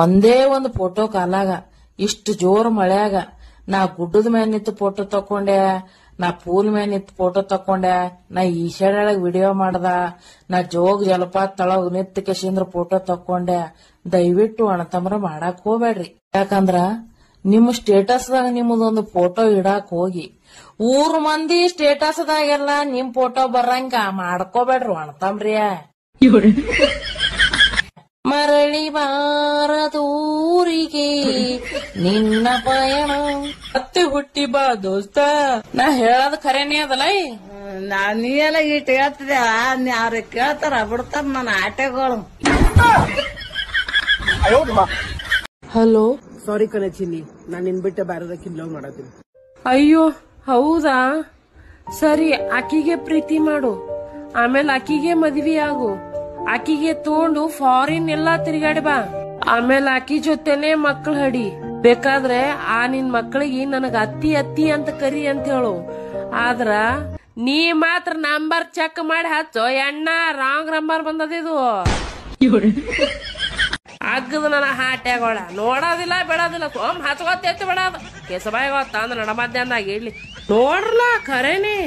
ಒಂದೇ ಒಂದು ಫೋಟೋ ಕಾಲಾಗ ಇಷ್ಟು ಜೋರ್ ಮಳ್ಯಾಗ ನಾ ಗುಡ್ಡದ ಮ್ಯಾಲ ನಿಂತು ಫೋಟೋ ತಕೊಂಡೆ, ನಾ ಪೂಲ್ ಮ್ಯಾಲ ನಿಂತು ಫೋಟೋ ತಕೊಂಡೆ, ನಾ ಈಶಾಡ್ಯಾಳಗ್ ವಿಡಿಯೋ ಮಾಡ್ದ, ನಾ ಜೋಗ್ ಜಲಪಾತ ತಳಗ್ ನಿಂತ ಕೆಶಿಂದ್ರ ಫೋಟೋ ತಕೊಂಡೆ. ದಯವಿಟ್ಟು ಅಣ್ಣತಮ್ರ ಮಾಡಾಕ್ ಹೋಗ್ಬೇಡ್ರಿ. ಯಾಕಂದ್ರ ನಿಮ್ ಸ್ಟೇಟಸ್ದಾಗ ನಿಮ್ಮದೊಂದು ಫೋಟೋ ಇಡಾಕ್ ಹೋಗಿ ಊರ್ ಮಂದಿ ಸ್ಟೇಟಸ್ದಾಗೆಲ್ಲ ನಿಮ್ ಫೋಟೋ ಬರಂಗ ಮಾಡ್ಕೋಬೇಡ್ರಿ ಅಣ್ಣತಮ್ರಿಯ. ಮರಳಿ ಬಾರದೂರಿಗೆ ನಿನ್ನ ಪಯಣ ಮತ್ತೆ ಹುಟ್ಟಿ ಬಾ ದೋಸ್ತ. ನಾ ಹೇಳೋದ್ ಖರೇನೇ ಅದಲ್ಲ. ನೀ ಎಲ್ಲ ಇಟ್ಟು ಹೇಳ್ತಿದ್ದೆ, ಅವ್ರಿಗೆ ಕೇಳ್ತಾರ ಬಿಡ್ತಾರ ನನ್ನ ಆಟೆಗಳು. ಹಲೋ, ಸಾರಿ ಕಣೆ ಚಿನ್ನಿ, ನಾನ್ ನಿನ್ ಬಿಟ್ಟೆ ಬ್ಯಾರದಕ್ಕಿನ್ ಲವ್ ಮಾಡತ್ತೀನಿ. ಅಯ್ಯೋ ಹೌದಾ, ಸರಿ ಆಕಿಗೆ ಪ್ರೀತಿ ಮಾಡು, ಆಮೇಲೆ ಆಕಿಗೆ ಮದ್ವಿ ಆಗು, ಆಕಿಗೆ ತಗೊಂಡು ಫಾರಿನ್ ಎಲ್ಲಾ ತಿರುಗಾಡಿ ಬಾ, ಆಮೇಲೆ ಆಕಿ ಜೊತೆನೆ ಮಕ್ಳು ಹಡಿ. ಬೇಕಾದ್ರೆ ಆ ನಿನ್ ಮಕ್ಕಳಿಗೆ ನನಗ ಅತ್ತಿ ಅತ್ತಿ ಅಂತ ಕರಿ ಅಂತ ಹೇಳು. ಆದ್ರ ನೀ ಮಾತ್ರ ನಂಬರ್ ಚೆಕ್ ಮಾಡಿ ಹಚ್ಚೋ ಎಣ್ಣ, ರಾಂಗ್ ನಂಬರ್ ಬಂದದಿದು. ಅಗ್ಗದ ನನ್ನ ಹಾಟ್ಯಾಗೋಳ ನೋಡೋದಿಲ್ಲ ಬಿಡೋದಿಲ್ಲ, ಸೋಮ್ ಹಚ್ಕೊತ್ತ ಬಿಡೋದು. ಕೆಸಬಾಯಿ ಗೊತ್ತ ಅಂದ್ರ ನಡ ಮಧ್ಯಾಹ್ನದಾಗ ಇಡ್ಲಿ ನೋಡ್ರಲ್ಲ ಖರೇನಿ.